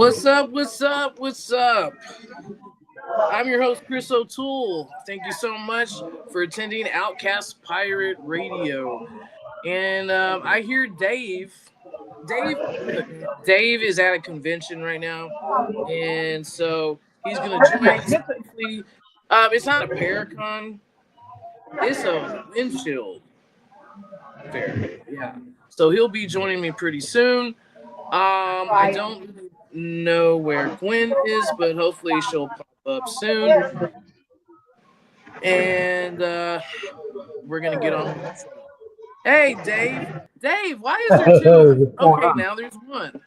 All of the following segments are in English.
What's up? What's up? What's up? I'm your host, Chris O'Toole. Thank you so much for attending Outkast Pirate Radio. And I hear Dave. Dave is at a convention right now, and so he's gonna join. Typically, it's not a Paracon; it's a windshield fair. Yeah. So he'll be joining me pretty soon. I don't really know where Gwen is, but hopefully she'll pop up soon. And we're gonna get on. Hey, Dave. Dave, why is there two of you? Okay, now there's one.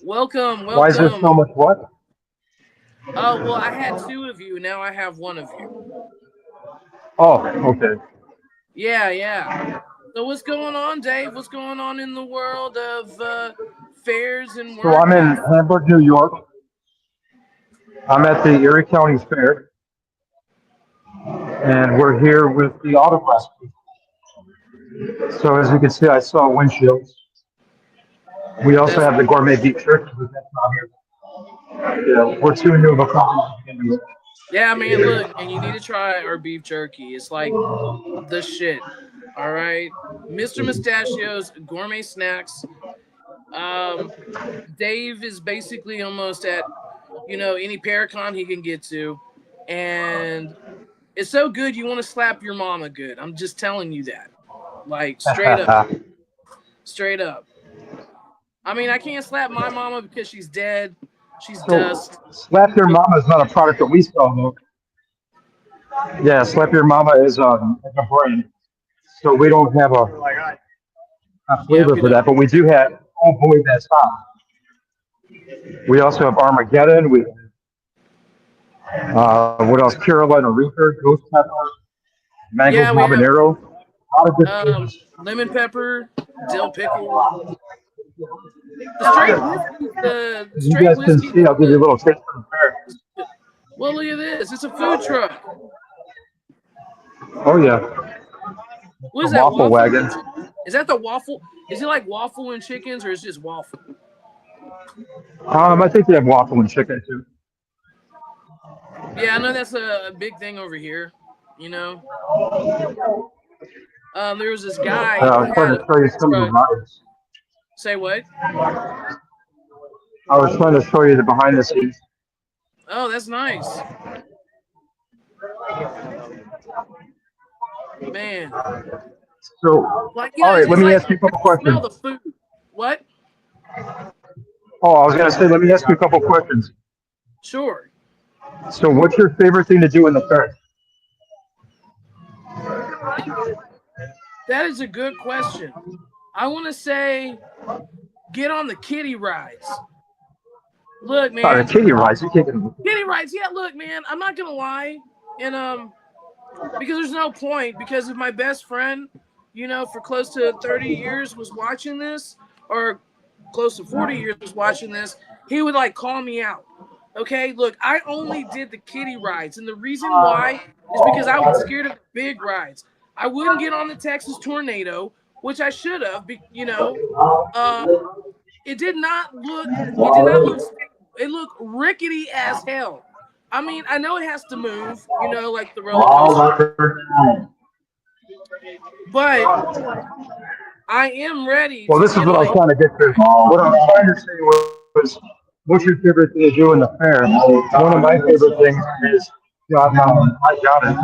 Welcome. Why is there so much what? Oh, well, I had two of you. Now I have one of you. Oh, okay. Yeah. So what's going on, Dave? What's going on in the world of fairs and work? So I'm in Hamburg, New York. I'm at the Erie County Fair, and we're here with the Outkast. So as you can see, I saw windshields. We also have the gourmet beef jerky, but that's not here. Yeah, we're too new of a company. Yeah, man, look, and you need to try our beef jerky. It's like the shit. All right, Mr. Mustachio's Gourmet Snacks. Dave is basically almost at, any Paracon he can get to, and it's so good you want to slap your mama good. I'm just telling you that, like straight up. I mean, I can't slap my mama because she's dead. She's dust. Slap Your Mama is not a product that we sell, though. Yeah, Slap Your Mama is a brand. So we don't have a flavor for that, but we do have Oh Boy That's Hot. We also have Armageddon. We what else? Carolina Reaper, Ghost Pepper, Mango Habanero. A lot of good flavors. Lemon pepper, dill pickle. The you guys can see, I'll give you a little taste from the fair. Well, look at this. It's a food truck. Oh, yeah. What is that? Waffle wagon. Is that the waffle? Is it like waffle and chickens, or is it just waffle? I think they have waffle and chicken, too. Yeah, I know that's a big thing over here, There was this guy. I was trying to show you some of the rides. Say what? I was trying to show you the behind the scenes. Oh, that's nice. Man. So, all right, let me ask you a couple questions. Smell the food. What? Oh, I was going to say, let me ask you a couple questions. Sure. So, what's your favorite thing to do in the fair? That is a good question. I want to say get on the kiddie rides. Look, man. The kiddie rides. Kiddie rides. Yeah, look, man. I'm not going to lie. And because there's no point. Because if my best friend, for close to 30 years was watching this, or close to 40 years was watching this, he would call me out. Okay, look, I only did the kiddie rides, and the reason why is because I was scared of the big rides. I wouldn't get on the Texas Tornado, which I should have. It did not look. It looked rickety as hell. I mean, I know it has to move, like the roller coaster. But I am ready. Well, this is what I was trying to get to. What I was trying to say was, what's your favorite thing to do in the fair? One of my favorite things is, I got it.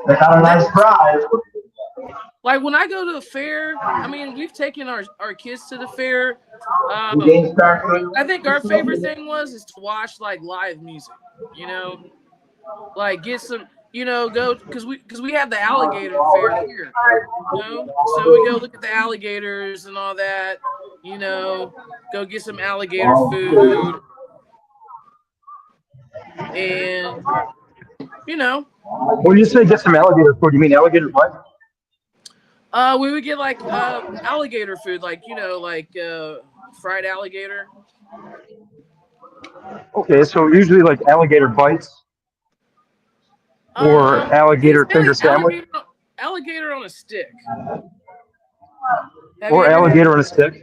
They got a nice prize. Like when I go to the fair, I mean, we've taken our kids to the fair. I think our favorite thing is to watch live music. Get some, go because we have the alligator fair here. So we go look at the alligators and all that. Go get some alligator food, and When you say get some alligator food, you mean alligator what? We would get alligator food, fried alligator. Okay, so usually alligator bites or alligator finger sandwich. Alligator on a stick. Have you Or ever had? alligator on a stick.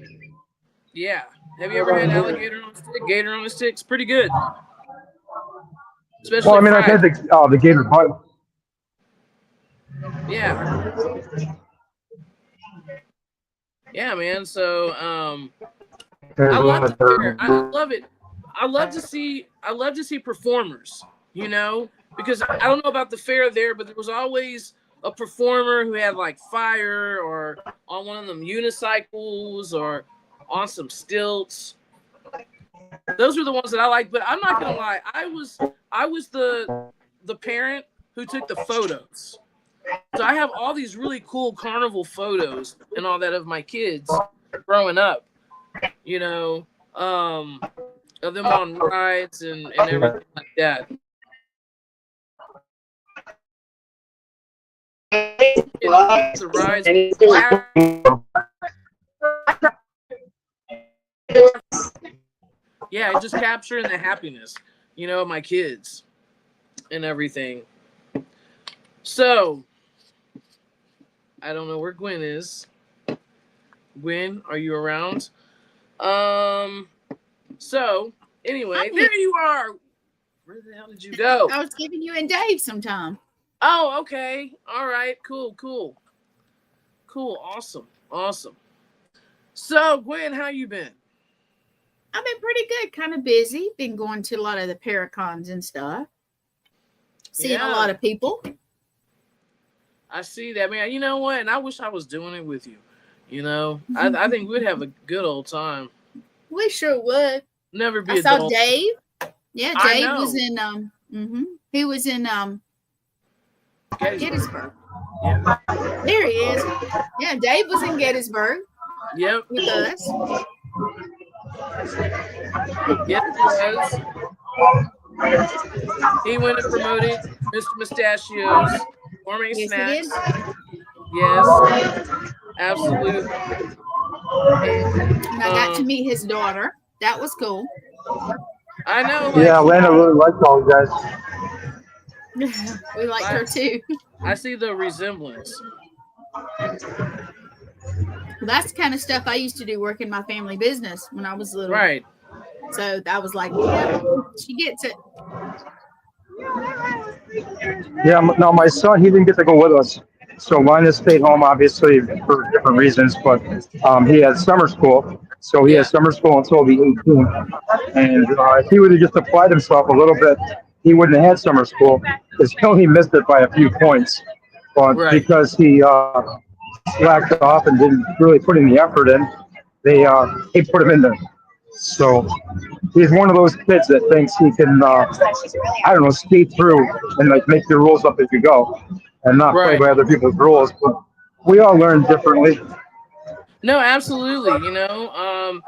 Yeah. Have you ever had alligator on a stick? Gator on a stick? It's pretty good, Well, I especially mean, I've had fried. the gator hunt. Yeah. Yeah, man. So, I love the fair. I love it. I love to see performers, you know, because I don't know about the fair there, but there was always a performer who had like fire or on one of them unicycles or on some stilts. Those were the ones that I liked, but I'm not gonna lie, I was the parent who took the photos. So I have all these really cool carnival photos and all that of my kids growing up, you know. Of them on rides and everything like that. You know, the rides. Yeah, just capturing the happiness, you know, of my kids and everything. So, I don't know where Gwen is. Gwen, are you around? So, anyway, there you are. Where the hell did you go? I was giving you and Dave some time. Oh, okay. All right. Cool. Awesome. So, Gwen, how you been? I've been pretty good, kind of busy. Been going to a lot of the Paracons and stuff. Seeing a lot of people. I see that, man. You know what? And I wish I was doing it with you. You know, I think we'd have a good old time. We sure would. Never be. I saw Dave. Yeah, Dave was in. He was in Gettysburg. Yeah. There he is. Yeah, Dave was in Gettysburg. Yep. With us. Yes, he was. He went and promoted Mr. Mustachio's gourmet snacks. Yes, absolutely. And I got to meet his daughter. That was cool. I know. Like, yeah, Lana really liked all you guys. We liked her too. I see the resemblance. Well, that's the kind of stuff I used to do working my family business when I was little. Right. So I was like, yeah, she gets it. Yeah, no, my son, he didn't get to go with us. So Linus stayed home, obviously, for different reasons, but he had summer school. So he had summer school until the 18th. And if he would have just applied himself a little bit, he wouldn't have had summer school because he only missed it by a few points. But because he slacked off and didn't really put any effort in, they put him in there. So he's one of those kids that thinks he can, I don't know, skate through and like make your rules up as you go and not play by other people's rules. But we all learn differently. No, absolutely. You know,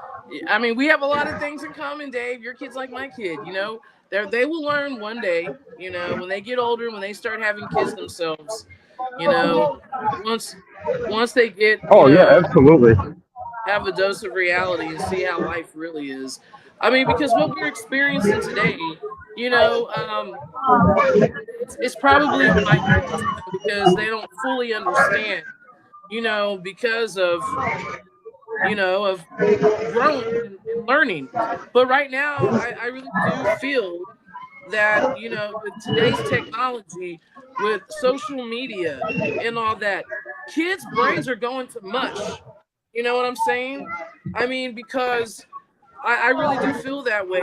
I mean, we have a lot of things in common, Dave. Your kid's like my kid. You know, they will learn one day. You know, when they get older, when they start having kids themselves. You know, once they get. Yeah, absolutely. Have a dose of reality and see how life really is. I mean, because what we're experiencing today, you know, it's probably because they don't fully understand, you know, because of growing and learning. But right now, I really do feel that, you know, with today's technology, with social media and all that, kids' brains are going to mush. You know what I'm saying? I mean, because I really do feel that way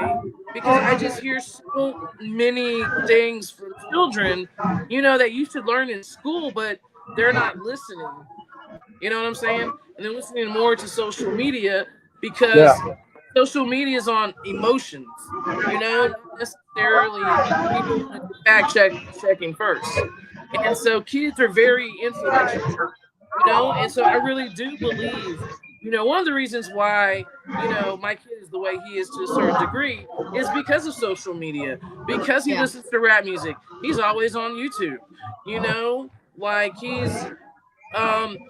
because I just hear so many things from children, you know, that you should learn in school, but they're not listening. You know what I'm saying? And they're listening more to social media because social media is on emotions, you know, not necessarily people fact checking first. And so kids are very influential. You know, and so I really do believe, you know, one of the reasons why, you know, my kid is the way he is to a certain degree is because of social media, because he listens to rap music. He's always on YouTube, you know, like he's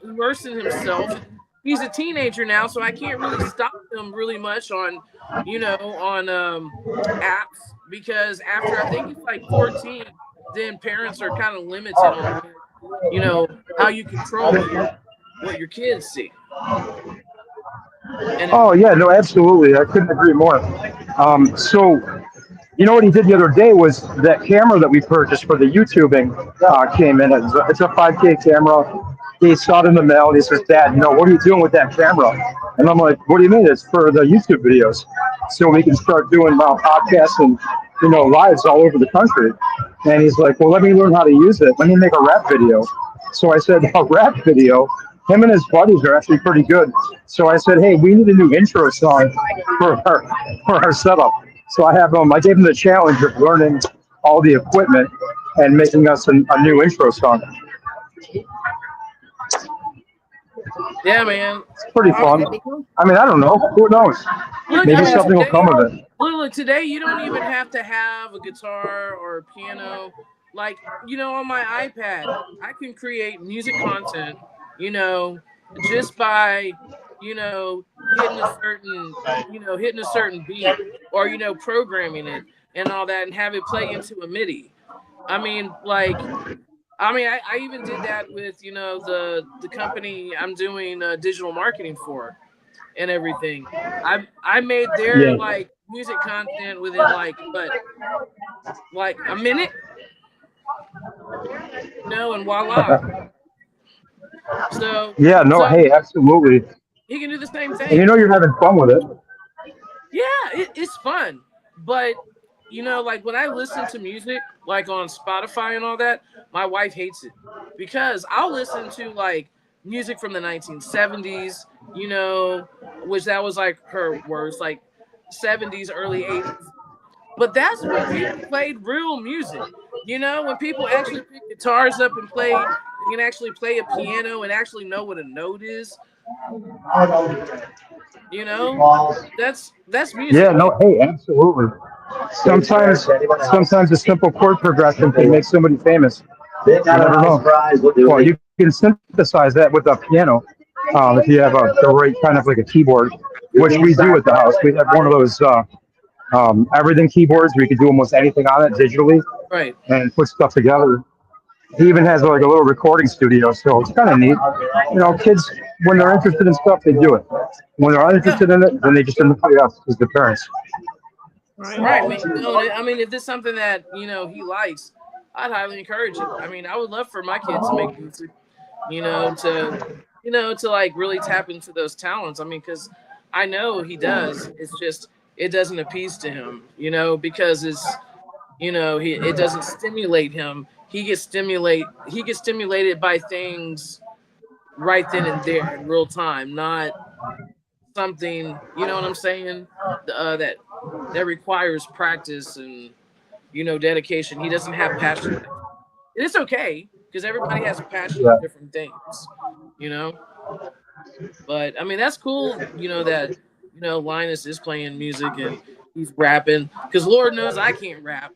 immersing himself. He's a teenager now, so I can't really stop him really much on, you know, on apps because after I think it's like 14, then parents are kind of limited on, you know, how you control what your kids see. And Oh yeah, no, absolutely. I couldn't agree more. So you know what he did the other day was that camera that we purchased for the YouTubing came in. It's a 5K camera. He saw it in the mail and he says, "Dad, what are you doing with that camera?" And I'm like, "What do you mean? It's for the YouTube videos, so we can start doing podcasts and lives all over the country." And he's like, "Well, let me learn how to use it. Let me make a rap video." So I said, "A rap video?" Him and his buddies are actually pretty good. So I said, "Hey, we need a new intro song for our setup." So I gave him the challenge of learning all the equipment and making us a new intro song. yeah, man. It's pretty fun. That'd be cool. I mean, I don't know. Who knows? Look, Maybe I mean, something will today, come of it. look, today you don't even have to have a guitar or a piano. Like, on my iPad, I can create music content, just by, hitting a certain beat or, programming it and all that and have it play into a MIDI. I mean, I even did that with, the company I'm doing digital marketing for and everything. I made their Yeah. music content within a minute, and voila. So Yeah, no, hey, absolutely. he can do the same And thing. you're having fun with it. Yeah, it's fun. But when I listen to music, like on Spotify and all that, my wife hates it because I'll listen to music from the 1970s, which that was like her words, like 70s, early 80s. But that's when people played real music. When people actually pick guitars up and played, they can actually play a piano and actually know what a note is. That's music. Yeah, no, hey, absolutely. Sometimes a simple chord progression can make somebody famous. You never know. Well, you can synthesize that with a piano if you have the right kind of like a keyboard, which we do at the house. We have one of those everything keyboards where you can do almost anything on it digitally Right. and put stuff together. He even has like a little recording studio, so it's kind of neat. Kids, when they're interested in stuff, they do it. When they're uninterested in it, then they just invite us as the parents. Right. I mean, if this is something that he likes, I'd highly encourage it. I mean, I would love for my kids to make music. To like really tap into those talents. I mean, because I know he does. It's just it doesn't appease to him. Because it doesn't stimulate him. He gets stimulated by things right then and there in real time, not something, what I'm saying, that requires practice and dedication. He doesn't have passion. And it's okay because everybody has a passion for different things, but I mean that's cool, that Linus is playing music and he's rapping, because Lord knows I can't rap.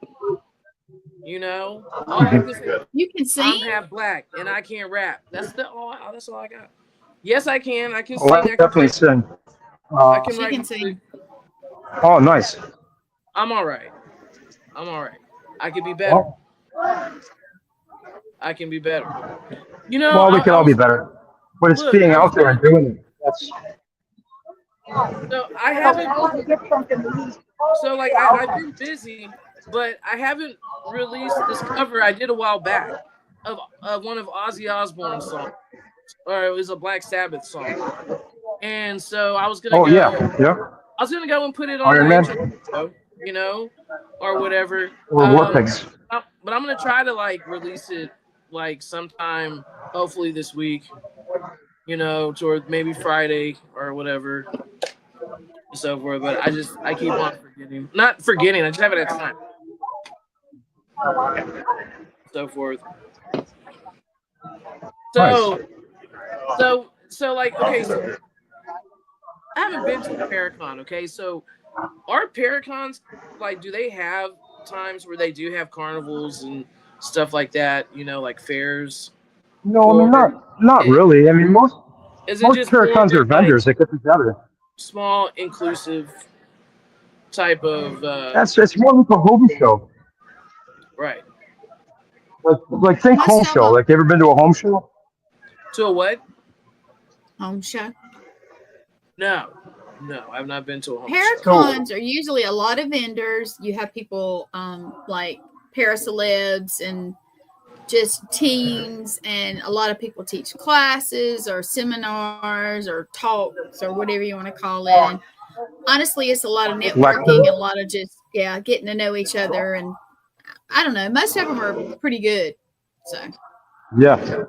All I can say, You can sing. I'm half black and I can't rap. That's all I got. Yes, I can. I can Oh, sing. I definitely sing. I can She write can music. sing. Oh, nice. I'm all right. I could be better. I can be better. Well, we can all be better. But it's being out there and doing it. That's So I haven't. So I've been busy, but I haven't released this cover I did a while back of one of Ozzy Osbourne's songs, or it was a Black Sabbath song. And so I was gonna go. yeah. I was gonna go and put it on Iron the Man intro, or whatever. or War Pigs. But I'm gonna try to release it sometime, hopefully this week. Toward maybe Friday or whatever, and so forth. But I keep on forgetting. Not forgetting. I just haven't had time. So forth. So, Nice. so okay. So I haven't been to a Paracon. Okay, so are Paracons do they have times where they do have carnivals and stuff like that? Like fairs. No, I mean not really. I mean most Is it just more Paracons are vendors that get together. small, inclusive type of? It's more like a home show. Right. Like think Let's home talk show. about Like you ever been to a home show? To a what? home show. No, no, I've not been to a home show. Paracons are usually a lot of vendors. You have people like paracelebs and just teams, and a lot of people teach classes or seminars or talks or whatever you want to call it. And honestly, it's a lot of networking and a lot of just getting to know each other. And I don't know, most of them are pretty good. So Yeah.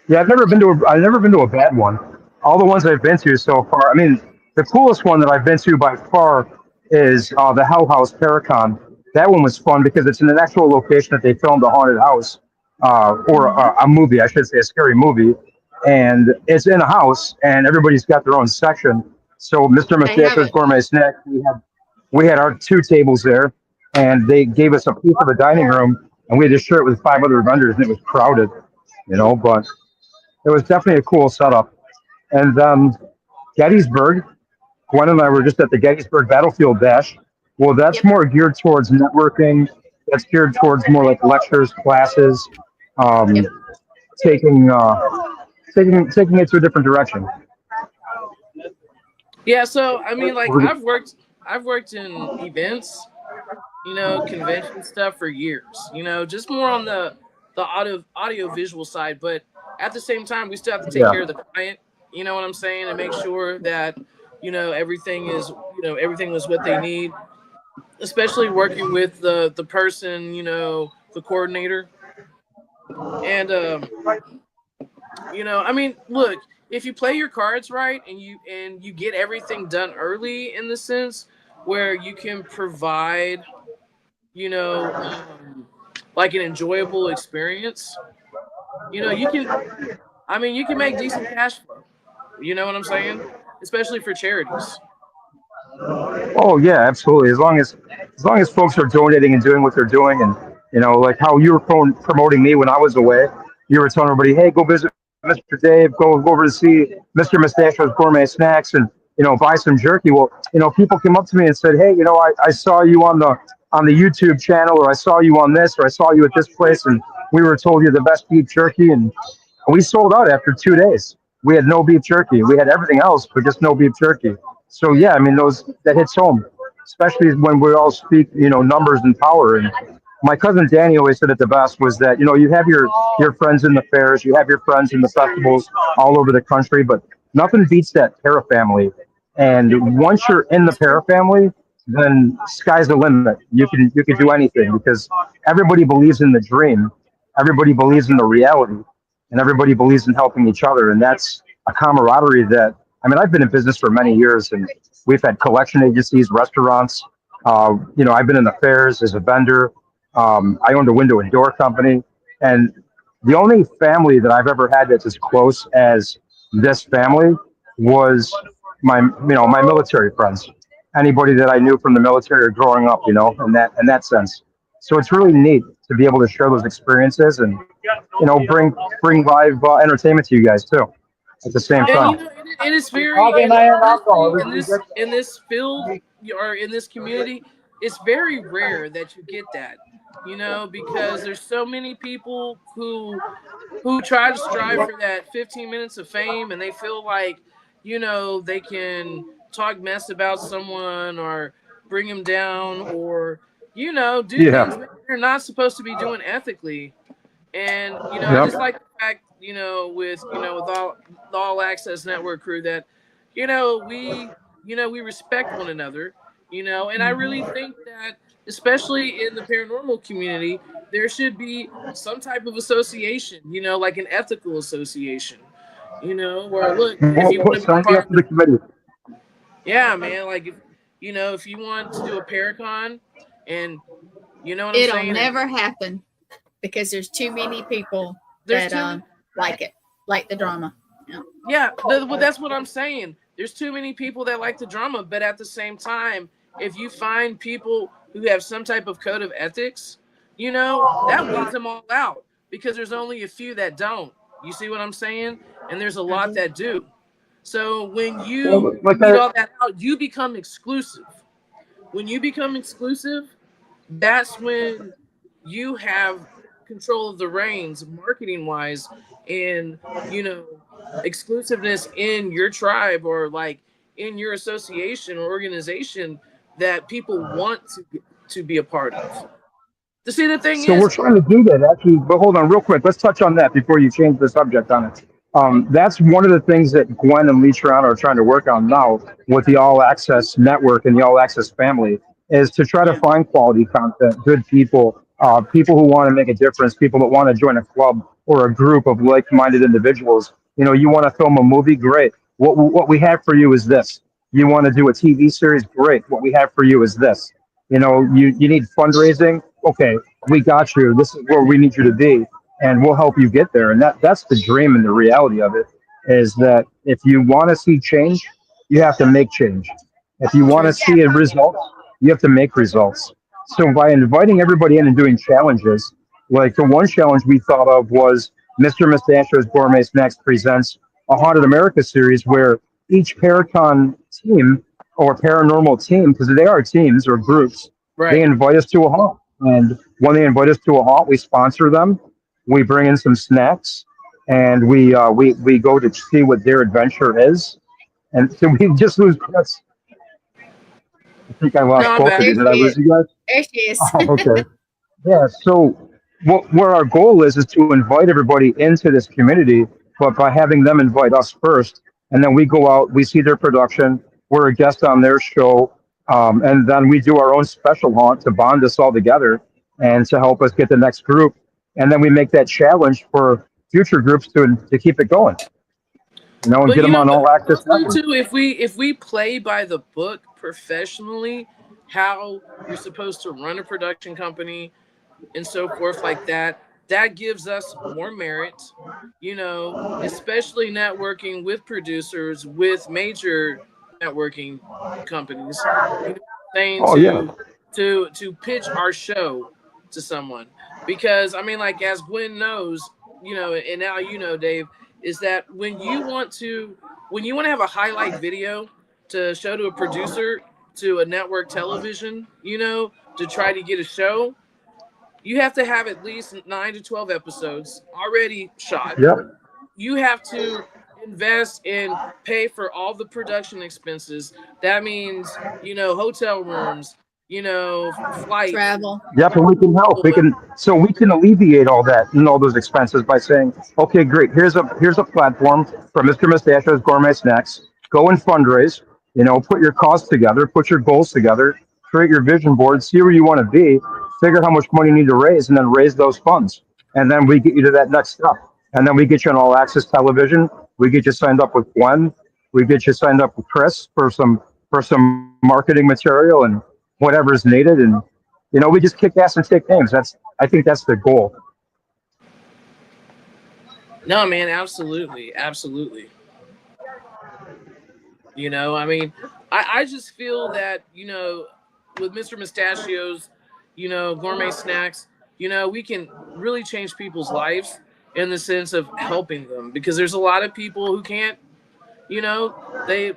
Yeah, I've never been to a bad one. All the ones I've been to so far, I mean, the coolest one that I've been to by far is the Hell House Paracon. That one was fun because it's in an actual location that they filmed a haunted house, or a movie, I should say, a scary movie, and it's in a house, and everybody's got their own section. So Mr. they have Mustacho's it. Gourmet Snack, we had our two tables there, and they gave us a piece of the dining room, and we had to share it with five other vendors, and it was crowded, but it was definitely a cool setup. And Gettysburg, Gwen and I were just at the Gettysburg Battlefield Dash. Well, that's Yep. more geared towards networking. That's geared towards more like lectures, classes, um, Yep. taking taking it to a different direction. Yeah, so I mean, like I've worked in events, convention stuff for years. Just more on the audio visual side, but at the same time, we still have to take Yeah, care of the client. You know what I'm saying, and make sure that everything is everything is what they need, especially working with the person, the coordinator, and I mean, look, if you play your cards right and you get everything done early in the sense where you can provide, you know, um, like an enjoyable experience, you can. I mean, you can make decent cash flow. You know what I'm saying? Especially for charities. oh yeah, absolutely. As long as folks are donating and doing what they're doing, and like how you were promoting me when I was away, you were telling everybody, hey, go visit Mr. Dave, go over to see Mr. Mustachio's Gourmet Snacks, and buy some jerky. Well, people came up to me and said, hey, I saw you on the YouTube channel, or I saw you on this, or I saw you at this place, and we were told you're the best beef jerky, and we sold out after 2 days. We had no beef jerky. We had everything else, but just no beef jerky. So yeah, I mean those that hits home, especially when we all speak, numbers and power. And my cousin Danny always said it the best was that you have your friends in the fairs, you have your friends in the festivals all over the country, but nothing beats that para family. And once you're in the para family, then sky's the limit. You can do anything because everybody believes in the dream, everybody believes in the reality, and everybody believes in helping each other. And that's a camaraderie that, I mean, I've been in business for many years, and we've had collection agencies, restaurants. I've been in the fairs as a vendor. I owned a window and door company, and the only family that I've ever had that's as close as this family was my military friends. Anybody that I knew from the military or growing up, in that sense. So it's really neat to be able to share those experiences and bring live entertainment to you guys too at the same And time. it is very honestly in this field or in this community, it's very rare that you get that. Because there's so many people who try to strive for that 15 minutes of fame, and they feel like they can talk mess about someone or bring them down, or do things Yeah. that they're not supposed to be doing ethically. And I Yep. just like the fact, with all the All Access Network crew that, we respect one another, and I really think that, especially in the paranormal community, there should be some type of association, like an ethical association, where look, if Well, you want to be sign me up part for the of, committee. yeah, man, like if you want to do a Paracon, and you know what I'm It'll saying, and never happen because there's too many people there's that too many. like it, like the drama. Yeah. Yeah, well, that's what I'm saying. There's too many people that like the drama, but at the same time, if you find people who have some type of code of ethics, that weeds them all out because there's only a few that don't. You see what I'm saying? And there's a I lot do. that do. So when you Well, like weed I, all that out, you become exclusive. When you become exclusive, that's when you have control of the reins marketing wise, and you know exclusiveness in your tribe or like in your association or organization that people want to be a part of. To see, the thing So we're is, trying to do that actually, but hold on real quick. Let's touch on that before you change the subject on it. That's one of the things that Gwen and Lee Toronto are trying to work on now with the All Access Network and the All Access family is to try to yeah, find quality content, good people, people who want to make a difference, people that want to join a club or a group of like-minded individuals. You know, you want to film a movie, great. What we have for you is this. You want to do a TV series, great. What we have for you is this. You know, you need fundraising. Okay, we got you. This is where we need you to be, and we'll help you get there. And that's the dream and the reality of it is that if you want to see change, you have to make change. If you want to true. see a result, you have to make results. So by inviting everybody in and doing challenges, like the one challenge we thought of was Mr. Mustachio's Gourmet Snacks presents a Haunted America series where each Paracon team or paranormal team, because they are teams or groups, they Right. invite us to a haunt. And when they invite us to a haunt, we sponsor them. We bring in some snacks, and we go to see what their adventure is. And so we just lose Chris. I think I No, lost I'm both of back. you. There Did I she is. lose you guys? There she is. Oh, okay. Yeah. So where our goal is to invite everybody into this community, but by having them invite us first, and then we go out, we see their production, we're a guest on their show, and then we do our own special haunt to bond us all together and to help us get the next group, and then we make that challenge for future groups to keep it going, you know, and But get you them know, on All Access also Network. too, if we play by the book professionally, how you're supposed to run a production company and so forth like that, that gives us more merit. You know, especially networking with producers with major networking companies. You know, saying Oh yeah. to pitch our show to someone, because I mean, like, as Gwen knows, you know, and now you know, Dave, is that when you want to have a highlight video to show to a producer, to a network television, you know, to try to get a show, you have to have at least 9 to 12 episodes already shot. Yep. You have to invest and pay for all the production expenses. That means, you know, hotel rooms, you know, flights, Travel. Yep, and we can help. We can so we can alleviate all that and all those expenses by saying, okay, great. Here's a platform for Mr. Mustachio's Gourmet Snacks. Go and fundraise. You know, put your costs together, put your goals together, create your vision board, see where you want to be, figure how much money you need to raise, and then raise those funds. And then we get you to that next step. And then we get you on All Access Television. We get you signed up with Gwen. We get you signed up with Chris for some marketing material and whatever's needed. And you know, we just kick ass and take names. I think that's the goal. no, man, absolutely, absolutely. You know, I mean, I just feel that, you know, with Mr. Mustachio's, you know, gourmet snacks, you know, we can really change people's lives in the sense of helping them, because there's a lot of people who can't, you know, they're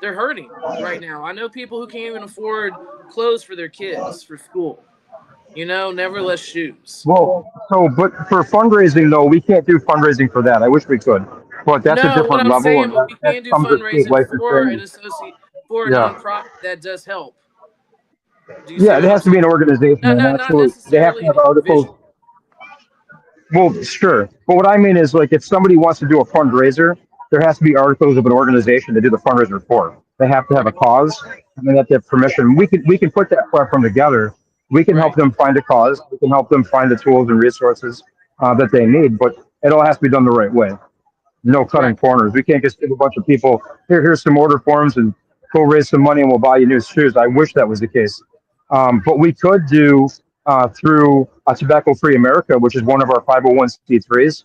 hurting right now. I know people who can't even afford clothes for their kids for school. You know, nevertheless shoes. Well, so but for fundraising though, we can't do fundraising for that. I wish we could, but that's a No, what different I'm level, saying, and but we that can do comes with state fundraising for an licensing. associate, for a Yeah, nonprofit that does help. Do you see yeah, it what I'm has to be saying? an organization, No, and not absolutely, they have to necessarily an have articles. individual. Well, sure. But what I mean is, like, if somebody wants to do a fundraiser, there has to be articles of an organization to do the fundraiser for. They have to have a Right, cause, and they have to have permission. We can put that platform together. We can help right, them find a cause. We can help them find the tools and resources that they need. But it all has to be done the right way. No cutting right, corners. We can't just give a bunch of people here's some order forms and go raise some money and we'll buy you new shoes. I wish that was the case. But we could do through Tobacco Free America, which is one of our 501c3s,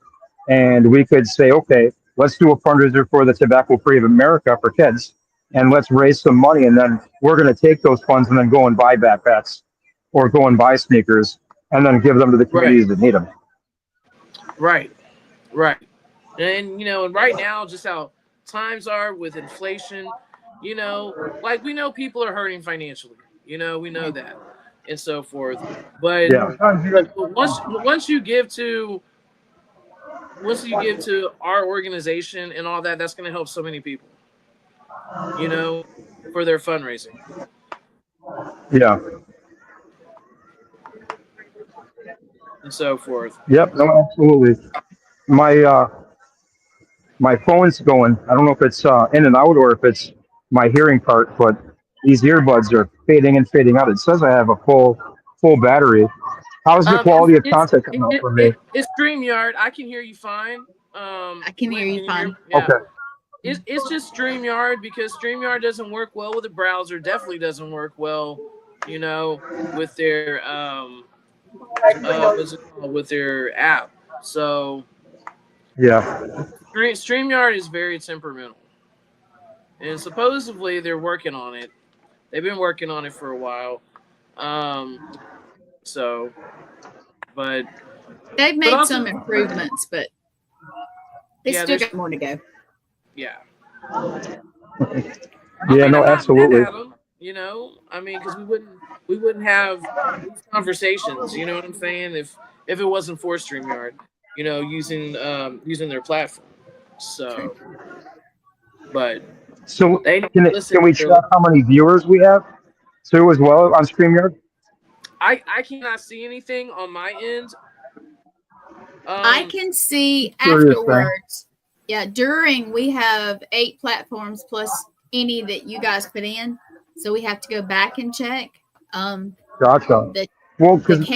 and we could say, okay, let's do a fundraiser for the Tobacco Free of America for kids, and let's raise some money, and then we're going to take those funds and then go and buy backpacks or go and buy sneakers, and then give them to the right, communities that need them. right, right. And you know, and right now, just how times are with inflation, you know, like, we know people are hurting financially. You know, we know that, and so forth. But Yeah. once you give to our organization and all that, that's going to help so many people. you know, for their fundraising. Yeah. And so forth. Yep. No, absolutely. My my phone's going. I don't know if it's in and out or if it's my hearing part, but these earbuds are fading and fading out. It says I have a full battery. How's the quality of content coming out for me? It's StreamYard. I can hear you fine. I can hear you Can you hear? fine. Yeah. Okay. It's just StreamYard because StreamYard doesn't work well with the browser. Definitely doesn't work well, you know, with their what's it called, with their app. So Yeah. StreamYard is very temperamental, and supposedly they're working on it. They've been working on it for a while. So, but They've made also, some improvements, but they yeah, still got more to go. yeah. Yeah. No, I'm not mad absolutely. at them, you know. I mean, because we wouldn't have these conversations. You know what I'm saying? If it wasn't for StreamYard, you know, using their platform. So, but So they need can to it, listen. can we check how many viewers we have too as well on StreamYard? I cannot see anything on my end. I can see Curious thing. afterwards. Yeah, during we have 8 platforms plus any that you guys put in, so we have to go back and check. Gotcha. The Well, the because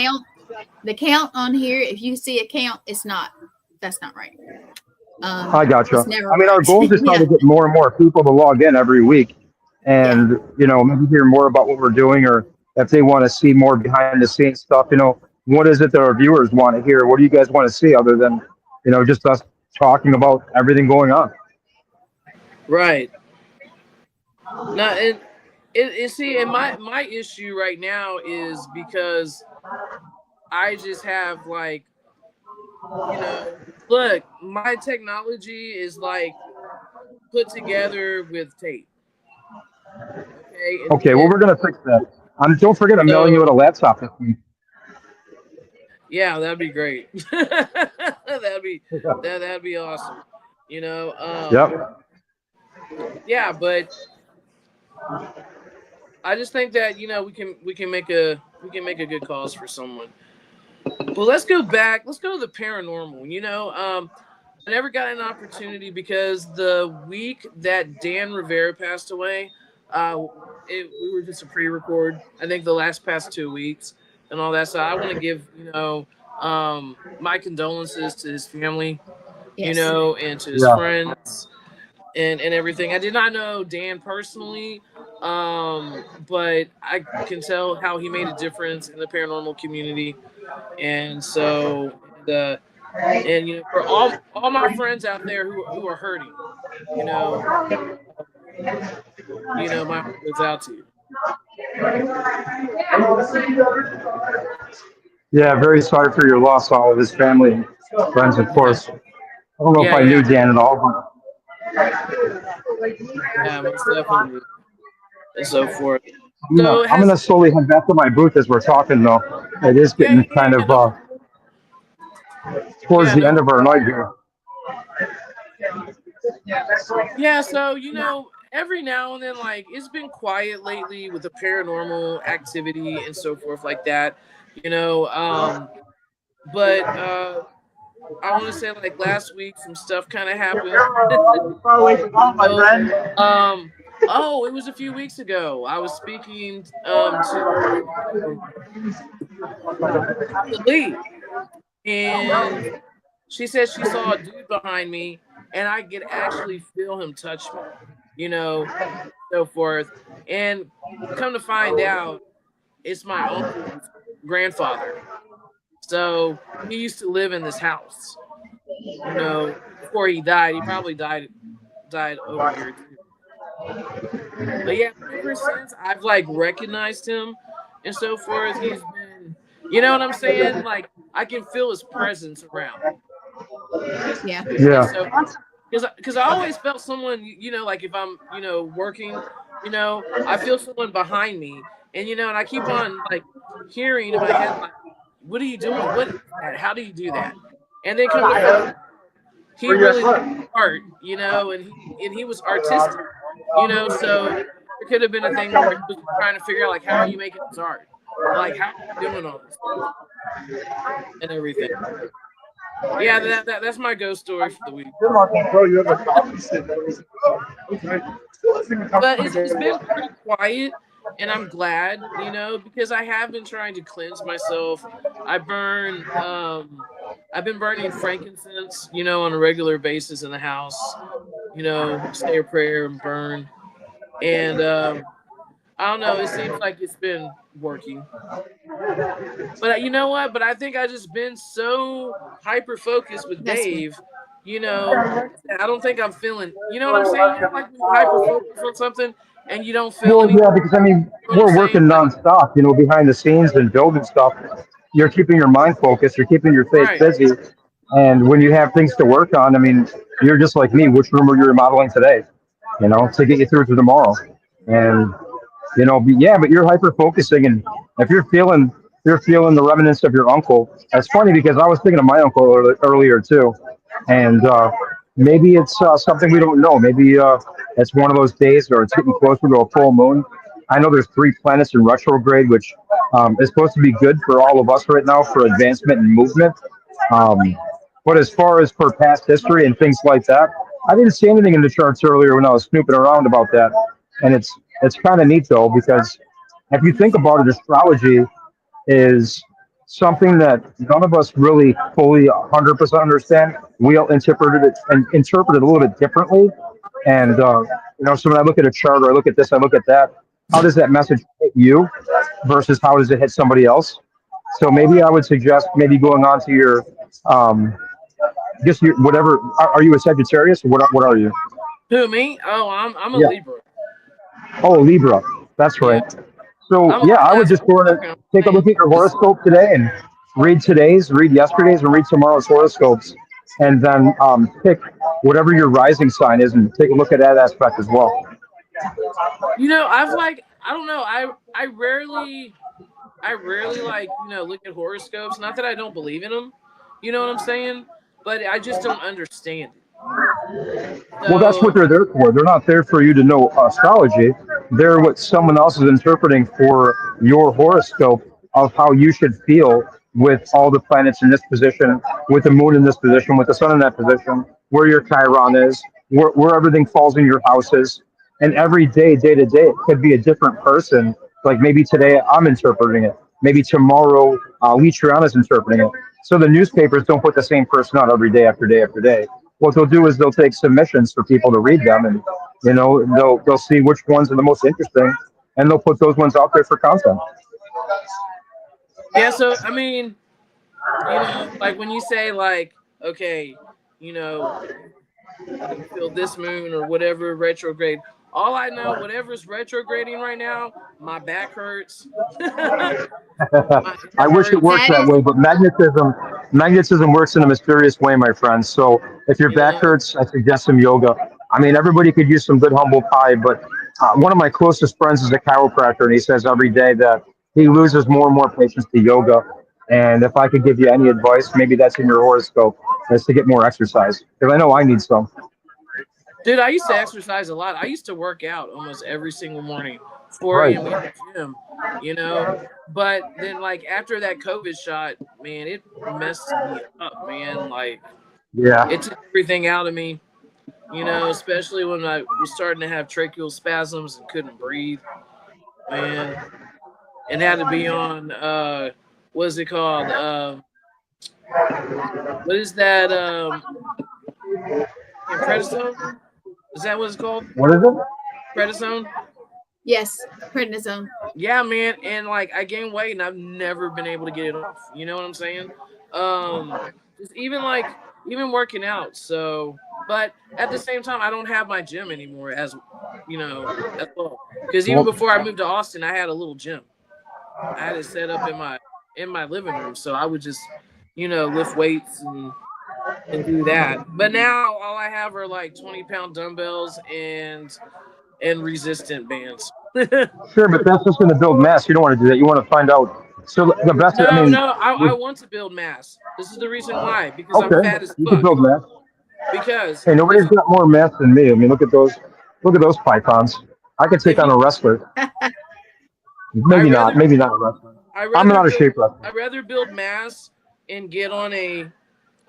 count on here. If you see a count, that's not right. I gotcha. It's never I mean, our right. goal is to try Yeah, to get more and more people to log in every week, yeah. and maybe hear more about what we're doing, or if they want to see more behind the scenes stuff. What is it that our viewers want to hear? What do you guys want to see other than just us talking about everything going on? Right. Now, it see, and my issue right now is because I just have like, look, my technology is like put together with tape. Okay. Okay, well, we're gonna fix that. Don't forget, I'm mailing you So with a laptop this week. yeah, that'd be great. That'd be awesome. Yep. Yeah, but I just think that we can make a good cause for someone. Well, let's go back. Let's go to the paranormal. I never got an opportunity because the week that Dan Rivera passed away, we were just a pre-record. I think the last past 2 weeks and all that. So I want to give my condolences to his family, Yes. and to his Yeah. friends and everything. I did not know Dan personally, but I can tell how he made a difference in the paranormal community, and so for all my friends out there who are hurting, my heart goes out to you. Yeah, very sorry for your loss, all of his family and friends, of course. I don't know if I knew Dan at all, Yeah, most definitely, and so forth. but So I'm gonna slowly head back to my booth as we're talking, though. It is getting kind of towards the end of our night here. Yeah, so every now and then, like, it's been quiet lately with the paranormal activity and so forth like that, but I want to say, like, last week some stuff kind of happened. It was a few weeks ago. I was speaking to Lee, and she said she saw a dude behind me, and I could actually feel him touch me, so forth. And come to find out, it's my uncle's grandfather. So he used to live in this house, before he died. He probably died over here too. But yeah, ever since I've like recognized him and so forth, he's been, you know what I'm saying? Like, I can feel his presence around. Yeah. Yeah. So, because I always felt someone, like if I'm, working, I feel someone behind me, and and I keep on like hearing in my head, like, what are you doing? What is that? How do you do that? And then come to find out, he really liked art, and he was artistic, So it could have been a thing where he was trying to figure out like, how are you making this art? Like, how are you doing all this stuff and everything? Yeah, that's my ghost story for the week. But it's been pretty quiet, and I'm glad, because I have been trying to cleanse myself. I've been burning frankincense, on a regular basis in the house. Say a prayer and burn, and I don't know. It seems like it's been working. But you know what? But I think I just been so hyper focused with That's Dave. I don't think I'm feeling. You know what I'm saying? Like hyper focused on something, and you don't feel Well, anything. yeah, because I mean, You know what I'm we're working saying? Like, nonstop, behind the scenes and building stuff. You're keeping your mind focused. You're keeping your face right. busy. And when you have things to work on, I mean, you're just like me. Which room are you remodeling today? To get you through to tomorrow. And but you're hyper focusing, and if you're feeling the remnants of your uncle. That's funny because I was thinking of my uncle earlier too, and maybe it's something we don't know. Maybe it's one of those days where it's getting closer to a full moon. I know there's 3 planets in retrograde, which is supposed to be good for all of us right now for advancement and movement. Um, but as far as for past history and things like that, I didn't see anything in the charts earlier when I was snooping around about that. And it's kind of neat though, because if you think about it, astrology is something that none of us really fully 100% understand. We all interpret it a little bit differently. And so when I look at a chart or I look at this, I look at that. How does that message hit you versus how does it hit somebody else? So maybe I would suggest maybe going on to your just your whatever. Are you a Sagittarius or what are you? Who, me? Oh, I'm a Yeah. Libra. Oh, Libra. That's Yeah, right. So I'm a yeah, I would fast just go in and worker. take a look at your horoscope today and read yesterday's, and read tomorrow's horoscopes, and then pick whatever your rising sign is and take a look at that aspect as well. I don't know. I rarely like look at horoscopes. Not that I don't believe in them. You know what I'm saying? But I just don't understand it. Well, that's what So they're there for. They're not there for you to know astrology. They're what someone else is interpreting for your horoscope of how you should feel with all the planets in this position, with the moon in this position, with the sun in that position, where your Chiron is, where everything falls in your houses. And every day to day, it could be a different person. Like maybe today I'm interpreting it. Maybe tomorrow Lee Triana is interpreting it. So the newspapers don't put the same person out every day after day after day. What they'll do is they'll take submissions for people to read them, and they'll see which ones are the most interesting, and they'll put those ones out there for content. yeah, so I mean, like when you say like, okay, you know, you feel this moon or whatever retrograde. All I know, whatever's retrograding right now, my back hurts. My I head wish it hurts. worked that that is way, but magnetism works in a mysterious way, my friends. So if your You back know, hurts, I suggest some yoga. I mean, everybody could use some good humble pie, but one of my closest friends is a chiropractor, and he says every day that he loses more and more patients to yoga. And if I could give you any advice, maybe that's in your horoscope, is to get more exercise. Because I know I need some. dude, I used to exercise a lot. I used to work out almost every single morning, 4 Right. a.m. in the gym, you know. But then, like, after that COVID shot, man, it messed me up, man. Like, Yeah. it took everything out of me, especially when I was starting to have tracheal spasms and couldn't breathe, man. And had to be on, what is it called? What is that? Prednisone? Is that what it's called? What is it? Prednisone? yes, prednisone. Yeah, man, and like I gained weight and I've never been able to get it off. You know what I'm saying? Just even working out. So, but at the same time, I don't have my gym anymore as well. Because even Well, before I moved to Austin, I had a little gym. I had it set up in my living room, so I would just lift weights and do that. But now all I have are like 20-pound dumbbells and resistant bands. sure, but that's just going to build mass. You don't want to do that. You want to find out. So the best, I No, mean, no, I with, want to build mass. This is the reason why. Because I'm okay, fat as you can fuck. build mass. Because Hey, nobody's listen, got more mass than me. I mean, look at those. Look at those pythons. I could take If on you, a wrestler. I Maybe not. rather Maybe not a wrestler. I I'm an rather out of build shape wrestler. I rather build mass and get on a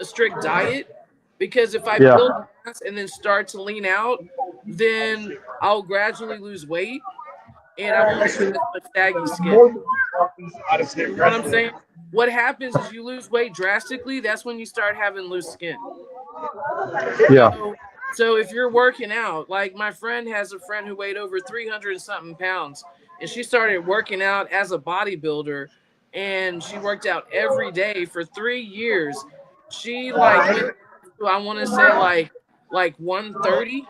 strict diet, because if I Yeah. build mass and then start to lean out, then I'll gradually lose weight and I won't have as much saggy skin. You know what I'm saying? What happens is you lose weight drastically, that's when you start having loose skin. Yeah. So if you're working out, like my friend has a friend who weighed over 300 and something pounds, and she started working out as a bodybuilder, and she worked out every day for 3 years. She like went to, I want to say like 130,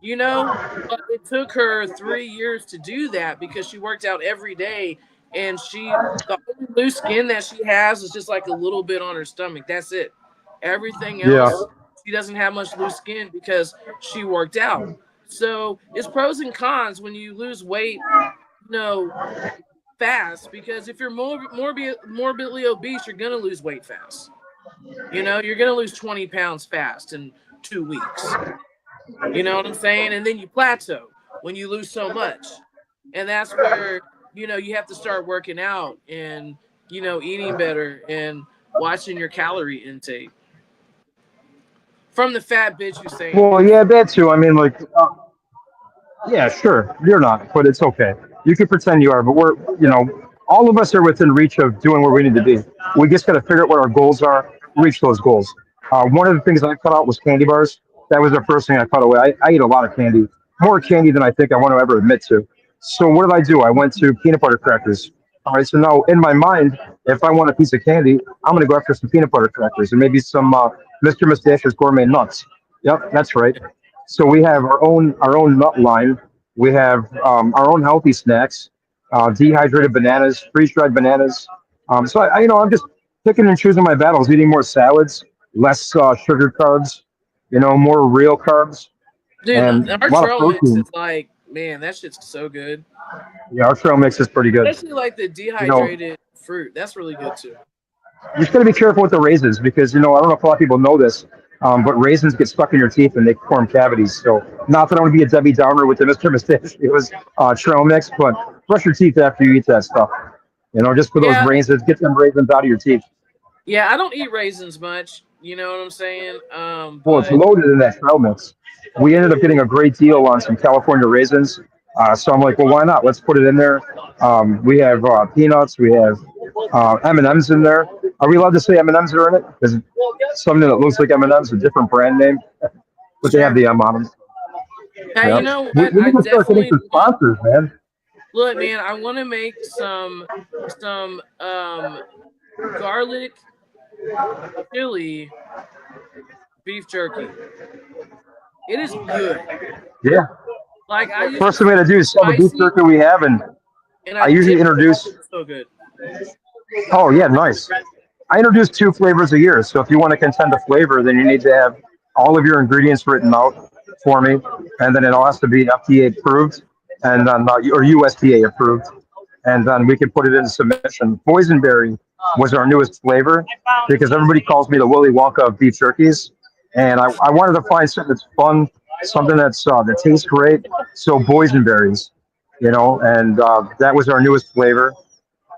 you know, but it took her 3 years to do that because she worked out every day, and the only loose skin that she has is just like a little bit on her stomach. That's it. Everything Yeah. else, she doesn't have much loose skin because she worked out. So it's pros and cons when you lose weight, fast, because if you're morbidly obese, you're gonna lose weight fast. You're gonna lose 20 pounds fast in 2 weeks. You know what I'm saying? And then you plateau when you lose so much. And that's where, you have to start working out and, eating better and watching your calorie intake. From the fat bitch who's saying Well, this. yeah, that too. I mean, like, yeah, sure. You're not, but it's okay. You can pretend you are, but all of us are within reach of doing where we need to be. We just got to figure out what our goals are, reach those goals. One of the things I cut out was candy bars. That was the first thing I cut away. I eat a lot of candy, more candy than I think I want to ever admit to. So what did I do? I went to peanut butter crackers. All right, so now in my mind, if I want a piece of candy, I'm going to go after some peanut butter crackers and maybe some Mr. Mustache's gourmet nuts. Yep, that's right. So we have our own nut line. We have our own healthy snacks, dehydrated bananas, freeze dried bananas. So I'm just picking and choosing my battles, eating more salads, less sugar carbs, more real carbs, Dude, and our a lot of trail mix protein. is like, man, that shit's so good. Yeah, our trail mix is pretty good. Especially like the You know, dehydrated fruit. That's really good too. you just got to be careful with the raisins because I don't know if a lot of people know this, but raisins get stuck in your teeth and they form cavities. So not that I want to be a Debbie Downer with the Mr. Mistake. It was trail mix, but brush your teeth after you eat that stuff. Just for those Yeah, raisins, get them raisins out of your teeth. yeah, I don't eat raisins much. You know what I'm saying? Well, it's But loaded in that trail mix. We ended up getting a great deal on some California raisins. So I'm like, well, why not? Let's put it in there. We have peanuts. We have M&Ms in there. Are we allowed to say M&Ms are in it? Because something that looks like M&Ms, a different brand name, but they have sure. the M on them. Hey, Yeah. you know We, what? we I need to start getting definitely some want. sponsors, man. Look, man, I want to make some garlic chili beef jerky. It is good. Yeah. Like I use First it thing we got to do is sell the beef spicy, jerky we have, and and I I usually dip it. introduce. It's so good. Oh yeah, nice. I introduce 2 flavors a year, so if you want to contend a flavor, then you need to have all of your ingredients written out for me, and then it all has to be FDA approved, and then or USDA approved, and then we can put it in submission. Boysenberry was our newest flavor because everybody calls me the Willy Wonka of beef jerkies, and I wanted to find something that's fun, something that tastes great. So boysenberries, and that was our newest flavor.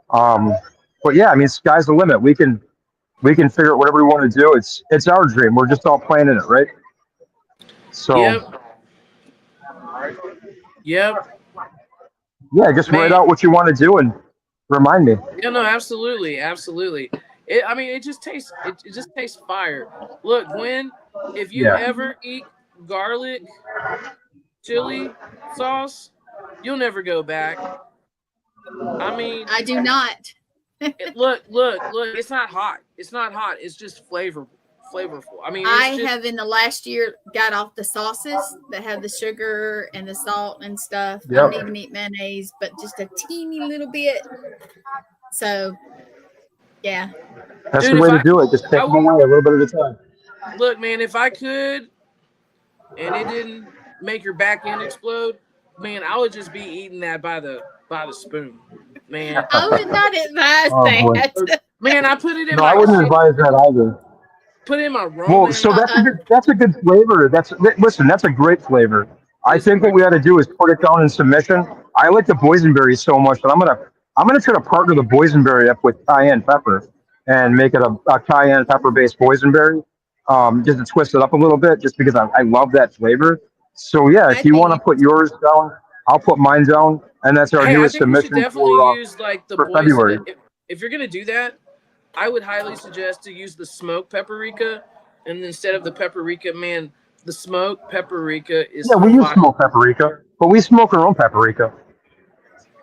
Um, but yeah, I mean, sky's the limit. We can figure out whatever we want to do. It's our dream. We're just all planning it, right? So Yep, yep, yeah, just write man. out what you want to do and remind me. Yeah, no, absolutely, absolutely. I mean, it just tastes fire. Look, Gwen, if you Yeah. ever eat garlic chili sauce, you'll never go back. I mean, I do not. look. It's not hot. It's not hot. It's just flavorful. I mean, I it's just have in the last year got off the sauces that have the sugar and the salt and stuff. I don't Yep. even eat mayonnaise, but just a teeny little bit. So yeah. That's the dude. If way to do it. Just take I them away a little bit at a time. look, man, if I could, and it didn't make your back end explode, man, I would just be eating that by the spoon, man. I would not advise Oh boy. that. Man, I put it in No, my I wouldn't shit, advise that either. put it in my Well, so romaine. that's a Uh-uh. good flavor. Listen, that's a great flavor. I think what we ought to do is put it down in submission. I like the boysenberry so much that I'm gonna try to partner the boysenberry up with cayenne pepper and make it a cayenne pepper based boysenberry. Just to twist it up a little bit, just because I love that flavor. So yeah, I if you want to think put yours down, I'll put mine down, and that's our Hey, I newest think we should submission definitely use like the for boys. February. If you're gonna do that, I would highly suggest to use the smoked paprika, and instead of the paprika, man, the smoked paprika is Yeah, we use fire. smoked paprika, but we smoke our own paprika.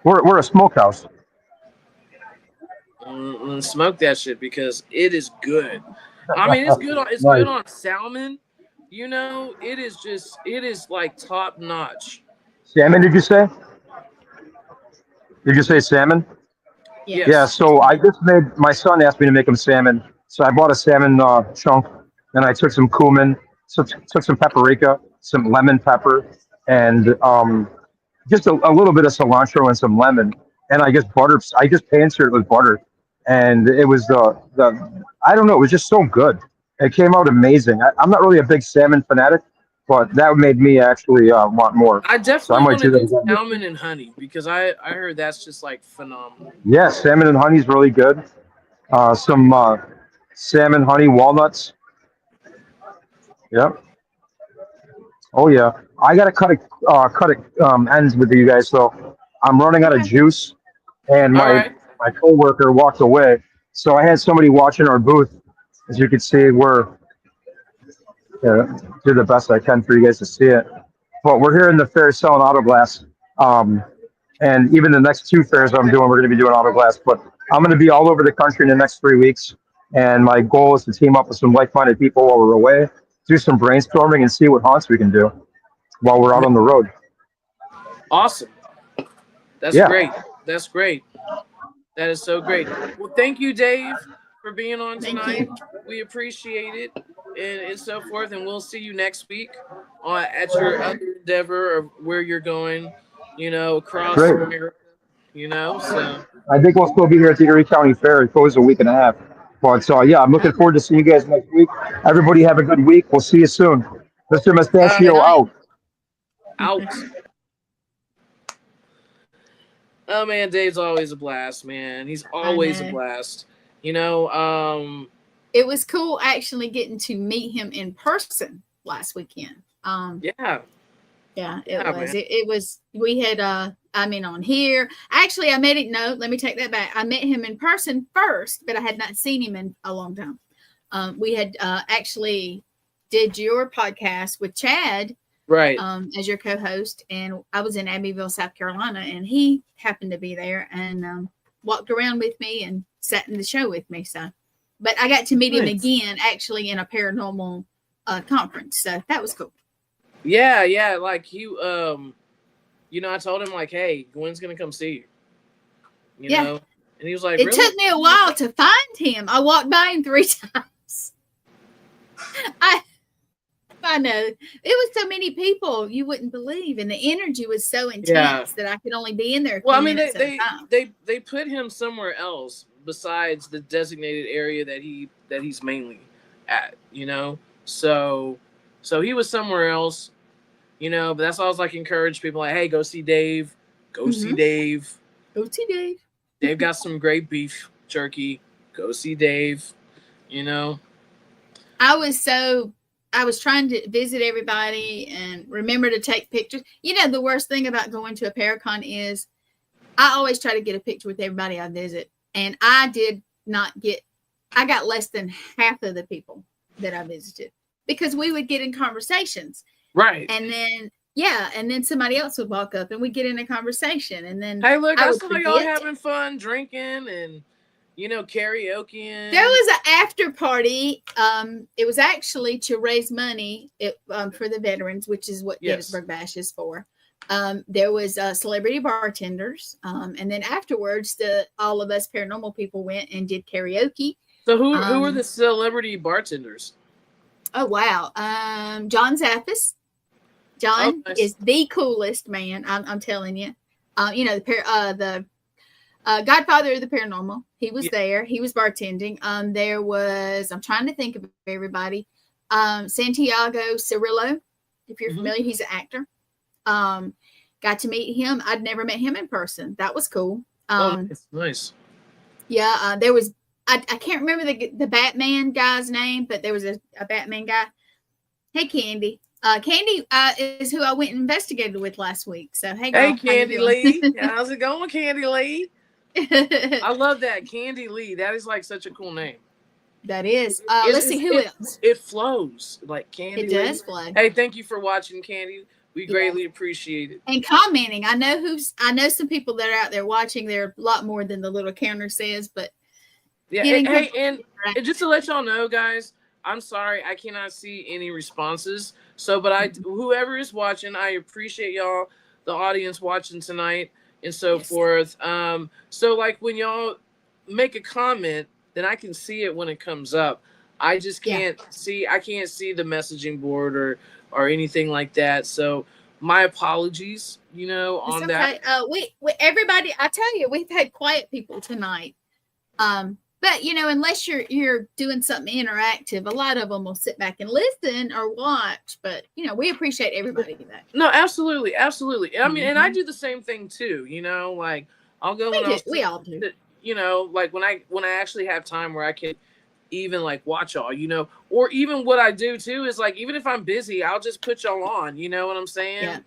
We're a smokehouse. Smoke that shit because it is good. I mean, it's good. It's Nice. good on salmon. You know, it is like top notch. Salmon, did you say? Did you say salmon? yeah. Yeah, Yes. so I just made, my son asked me to make him salmon. So I bought a salmon chunk, and I took some cumin, took some paprika, some lemon pepper, and just a little bit of cilantro and some lemon. And I just pan-seared it with butter. And it was I don't know, it was just so good. It came out amazing. I'm not really a big salmon fanatic, but that made me actually want more. I So I definitely might want to do that do again. salmon and honey because I heard that's just like phenomenal. Yeah, salmon and honey is really good. Some salmon, honey, walnuts. Yep. Oh yeah. I gotta cut it ends with you guys. So I'm running out of Okay. juice, and All right. my coworker walked away. So I had somebody watching our booth. As you can see, we're do the best I can for you guys to see it. But we're here in the fair selling auto glass. Um, and even the next two fairs I'm doing, we're going to be doing auto glass. But I'm going to be all over the country in the next 3 weeks. And my goal is to team up with some like-minded people while we're away, do some brainstorming, and see what haunts we can do while we're out on the road. Awesome. That's Yeah. great. That's great. That is so great. Well, thank you, Dave, for being on Thank tonight. you. We appreciate it and so forth. And we'll see you next week at your other endeavor of where you're going, you know, across Great. America, you know. So, I think we'll still be here at the Erie County Fair. It goes a week and a half. But yeah, I'm looking Oh, forward to seeing you guys next week. Everybody have a good week. We'll see you soon. Mr. good Mustachio night. out. out. Oh, man, Dave's always a blast, man. He's I always a know. blast. You know, It was cool actually getting to meet him in person last weekend. yeah. Yeah, it Yeah, was. man. It was. We had. I mean, on here. Actually, I met it. No, let me take that back. I met him in person first, but I had not seen him in a long time. We had actually did your podcast with Chad Right. as your co-host, and I was in Abbeville, South Carolina, and he happened to be there and walked around with me and sat in the show with me. So, but I got to meet him Nice. again, actually, in a paranormal conference. So that was cool. Yeah. Like you know, I told him like, hey, Gwen's gonna come see you. You Yeah. know? And he was like, It really? took me a while to find him. I walked by him 3 times. I know. It was so many people you wouldn't believe, and the energy was so intense that I could only be in there. Well, I mean, minutes at a time. they put him somewhere else besides the designated area that he's mainly at, you know. So he was somewhere else, you know. But that's why I was like, encourage people like, hey, go see Dave, go see Dave. Go to Dave. Dave got some great beef jerky. Go see Dave, you know. I was trying to visit everybody and remember to take pictures. You know, the worst thing about going to a Paracon is I always try to get a picture with everybody I visit. And I got less than half of the people that I visited because we would get in conversations. Right. And then somebody else would walk up and we'd get in a conversation. And then Hey, look, I I would saw y'all forget. having fun drinking and, you know, karaoke. There was an after party. It was actually to raise money for the veterans, which is what Yes. Gettysburg Bash is for. There was celebrity bartenders, and then afterwards, all of us paranormal people went and did karaoke. So who were the celebrity bartenders? Oh wow, John Zappis. John Oh, nice. is the coolest man. I'm telling you. You know the Godfather of the Paranormal. He was there. He was bartending. There was, I'm trying to think of everybody. Santiago Cirillo, if you're familiar, he's an actor. Got to meet him. I'd never met him in person. That was cool. Nice. Yeah, there was. I can't remember the Batman guy's name, but there was a Batman guy. Hey, Candy. Candy is who I went and investigated with last week. So hey, girl, Candy Lee. How's it going, Candy Lee? I love that, Candy Lee. That is like such a cool name. That is. Let's see who else. It flows like Candy. It does flow. Hey, thank you for watching, Candy. We greatly appreciate it. And commenting. I know some people that are out there watching. There are a lot more than the little counter says, but yeah. And just to let y'all know, guys, I'm sorry I cannot see any responses. So, but whoever is watching, I appreciate y'all, the audience watching tonight and so forth. So like when y'all make a comment, then I can see it when it comes up. I just can't see. I can't see the messaging board or anything like that. So my apologies, on that. We everybody, I tell you, we've had quiet people tonight. But unless you're doing something interactive, a lot of them will sit back and listen or watch. But we appreciate everybody that. No, absolutely. I mean, and I do the same thing too. Like I'll go. We all do. Like when I actually have time where I can even like watch y'all, or even what I do too is like, even if I'm busy, I'll just put y'all on, you know what I'm saying? Yeah.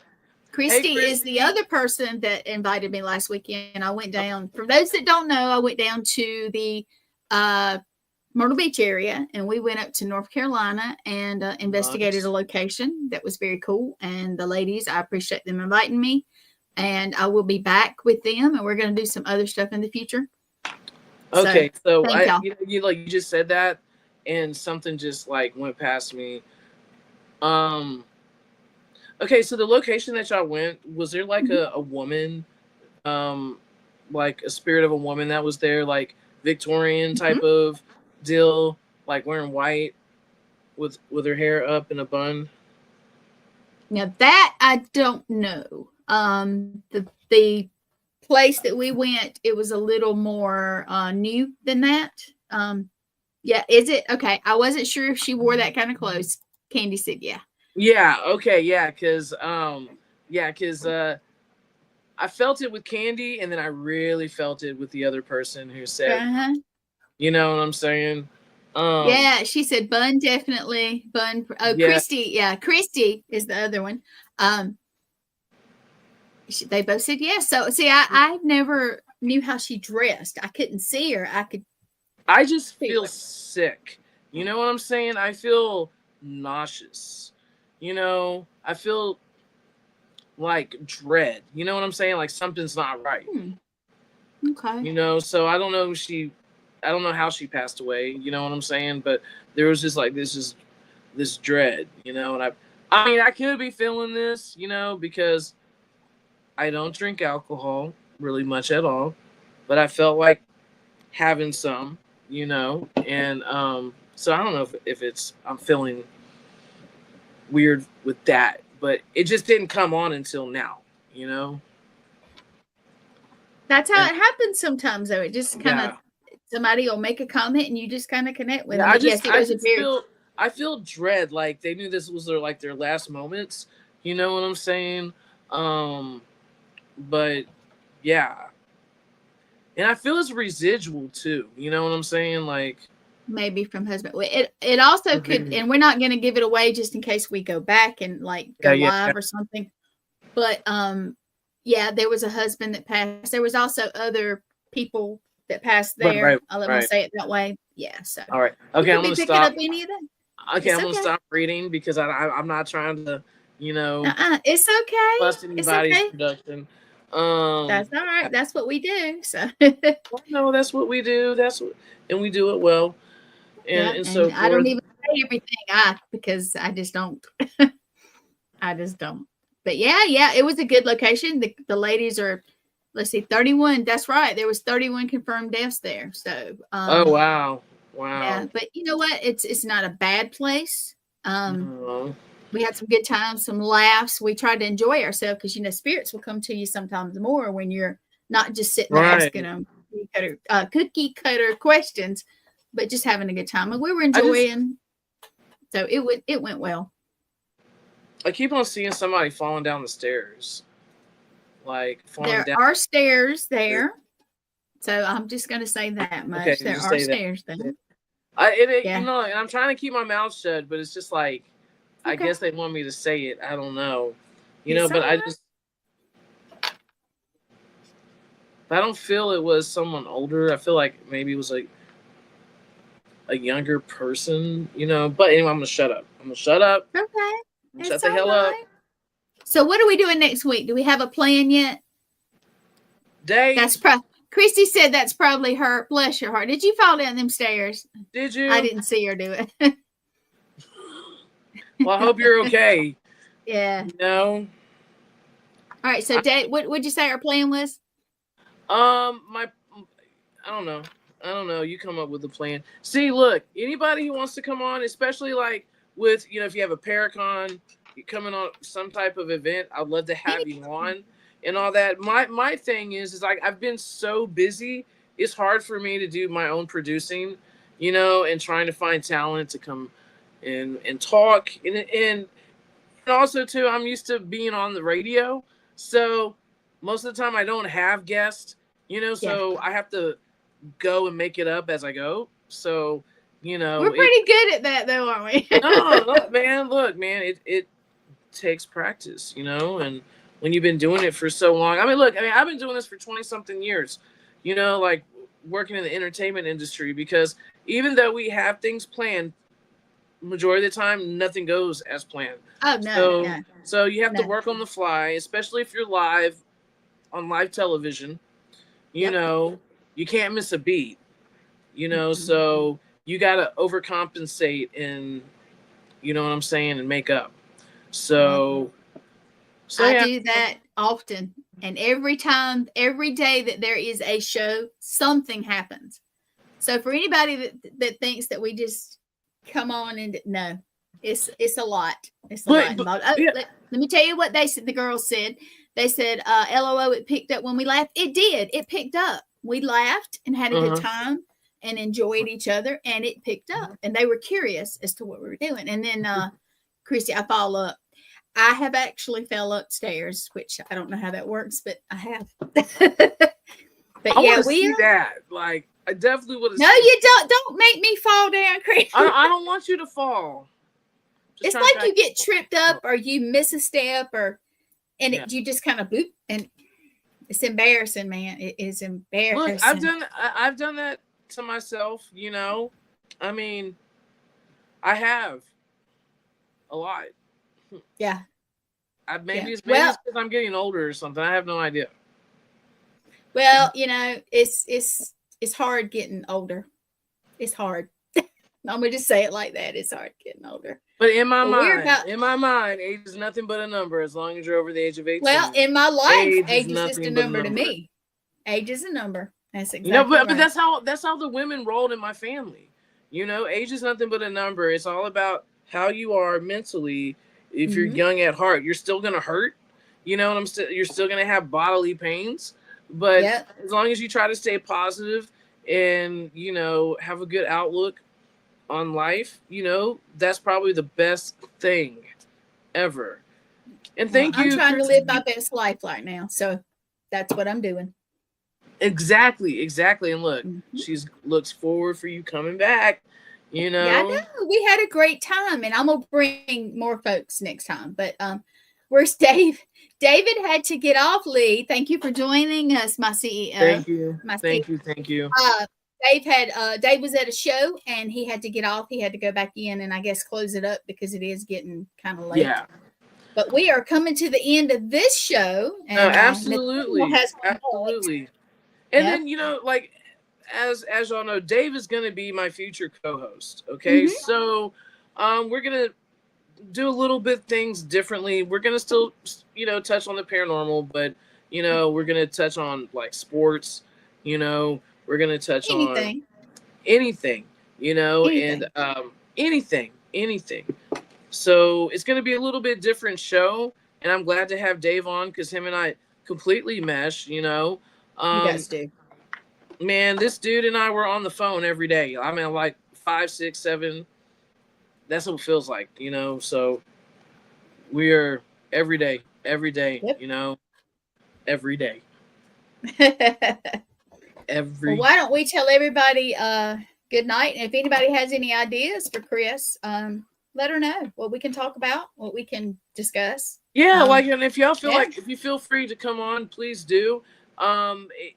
Christy is the other person that invited me last weekend. I went down, for those that don't know, I went down to the Myrtle Beach area, and we went up to North Carolina and investigated a location that was very cool. And the ladies, I appreciate them inviting me, and I will be back with them, and we're going to do some other stuff in the future. Okay, so you just said that, and something just like went past me. Okay, so the location that y'all went, was there like a woman, like a spirit of a woman that was there, like Victorian type of deal, like wearing white with her hair up in a bun? Now that I don't know. The place that we went, it was a little more new than that. Is it okay? I wasn't sure if she wore that kind of clothes. Candy said okay, because I felt it with Candy, and then I really felt it with the other person who said, you know what I'm saying? She said bun, definitely bun. Christy, Christy is the other one. They both said yes. So see, I never knew how she dressed. I couldn't see her. I just feel sick. You know what I'm saying? I feel nauseous. I feel like dread. You know what I'm saying? Like something's not right. Okay. So I don't know I don't know how she passed away. You know what I'm saying? But there was just like this dread. And I mean, I could be feeling this, because I don't drink alcohol really much at all, but I felt like having some, and so I don't know if I'm feeling weird with that, but it just didn't come on until now, That's how it happens sometimes, though. It just kind of somebody will make a comment and you just kind of connect with them. I feel dread, like they knew this was their last moments. You know what I'm saying? But yeah, and I feel it's residual too. You know what I'm saying? Like maybe from husband. It also could, and we're not going to give it away just in case we go back and like go live or something. But there was a husband that passed. There was also other people that passed there. Right, Let me say it that way. Yeah. So all right. Okay, I'm going to stop. Up any of that. Okay, I'm going to stop reading because I'm not trying to, it's okay. Bust anybody's production. That's all right. That's what we do. So no, that's what we do. And we do it well. And so I don't even say everything because I just don't. I just don't. But it was a good location. The ladies are, let's see, 31. That's right. There was 31 confirmed deaths there. So oh wow. Yeah, but you know what? It's not a bad place. We had some good times, some laughs. We tried to enjoy ourselves because spirits will come to you sometimes more when you're not just sitting there asking them cookie cutter questions, but just having a good time. And we were enjoying. So it went well. I keep on seeing somebody falling down the stairs, like falling There down. are stairs there. So I'm just going to say that much. Okay, There just are say that. stairs there. You Yeah. know, and I'm trying to keep my mouth shut, but it's just like, I Okay. guess they want me to say it. I don't know, It's but all right. I don't feel it was someone older. I feel like maybe it was like a younger person, But anyway, I'm gonna shut up. Okay. Shut It's the all hell up. right. So what are we doing next week? Do we have a plan yet? Dave. Christy said that's probably her. Bless your heart. Did you fall down them stairs? Did you? I didn't see her do it. Well, I hope you're okay. Yeah. All right. So, Dave, what would you say our plan was? I don't know. You come up with a plan. See, look, anybody who wants to come on, especially like with, if you have a Paracon, you're coming on some type of event, I'd love to have you on and all that. My thing is like, I've been so busy. It's hard for me to do my own producing, and trying to find talent to come and talk. And also too, I'm used to being on the radio. So most of the time I don't have guests, so I have to go and make it up as I go. So, we're pretty good at that though, aren't we? No, man, look, man, it takes practice, and when you've been doing it for so long. I've been doing this for 20 something years, like working in the entertainment industry, because even though we have things planned, majority of the time nothing goes as planned. Oh no. So you have to work on the fly, especially if you're live on live television. You can't miss a beat. So you got to overcompensate and, you know what I'm saying, and make up. So I do that often. And every day that there is a show, something happens. So for anybody that thinks that we just come on and no, it's a lot. It's a lot involved. Let me tell you what the girls said. They said, LOL, it picked up when we laughed. It did. It picked up. We laughed and had a good time and enjoyed each other, and it picked up. And they were curious as to what we were doing. And then, Christy, I follow up. I have actually fell upstairs, which I don't know how that works, but I have. But I want to see that. Like, I definitely would have. No, you don't. Don't make me fall down, Christy. I don't want you to fall. It's like you get tripped up or you miss a step you just kind of boop, and it's embarrassing, man. It is embarrassing. Look, I've done that to myself. I have a lot. Yeah. It's because I'm getting older or something. I have no idea. Well, it's hard getting older. It's hard. I'm gonna just say it like that. It's hard getting older. But in my mind, age is nothing but a number as long as you're over the age of 18. Well, in my life, age is just a number to me. Age is a number. That's exactly but that's how the women rolled in my family. Age is nothing but a number. It's all about how you are mentally. If you're young at heart, you're still gonna hurt. You're still gonna have bodily pains. But as long as you try to stay positive and have a good outlook on life, that's probably the best thing ever. And thank you. I'm trying to live my best life right now, so that's what I'm doing. Exactly. And look, she looks forward for you coming back. Yeah, I know. We had a great time, and I'm gonna bring more folks next time. But where's Dave? David had to get off. Lee, thank you for joining us, my CEO. Thank you. Thank you. Dave was at a show and he had to get off. He had to go back in and I guess close it up because it is getting kind of late. Yeah. But we are coming to the end of this show. And, absolutely. Absolutely. And then, like, as y'all know, Dave is going to be my future co-host. Okay. So, we're going to do a little bit things differently. We're going to still, touch on the paranormal, but, we're going to touch on like sports, we're going to touch on anything, and anything. So it's going to be a little bit different show. And I'm glad to have Dave on because him and I completely mesh, You guys do. Man, this dude and I were on the phone every day. I mean, like 5, 6, 7. That's what it feels like, So We are every day, Yep. you know, every day, Well, every. why don't we tell everybody good night? And if anybody has any ideas for Chris, let her know what we can talk about, what we can discuss. Yeah, like, and if y'all feel Yeah. like, if you feel free to come on, please do.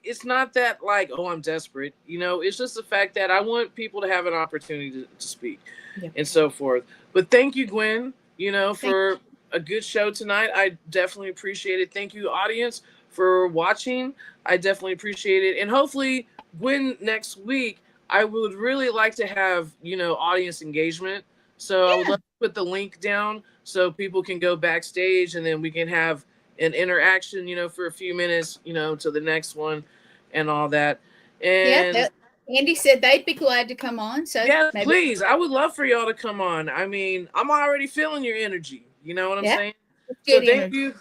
It's not that like, oh, I'm desperate. You know, it's just the fact that I want people to have an opportunity to speak Yep. and so forth. But thank you, Gwen, you know, Thank for a good show tonight. I definitely appreciate it. Thank you, audience, for watching. I definitely appreciate it. And hopefully, Gwen, next week, I would really like to have, you know, audience engagement. So I would Yeah. love to put the link down so people can go backstage and then we can have an interaction, you know, for a few minutes, you know, to the next one and all that. And Yeah. Andy said they'd be glad to come on. So yes, maybe. please. I would love for y'all to come on. I mean, I'm already feeling your energy. You know what I'm Yeah. saying? So Good energy. Great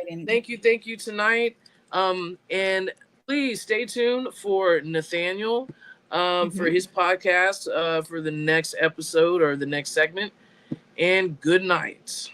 energy. thank you tonight. And please stay tuned for Nathaniel, for his podcast, for the next episode or the next segment. And good night.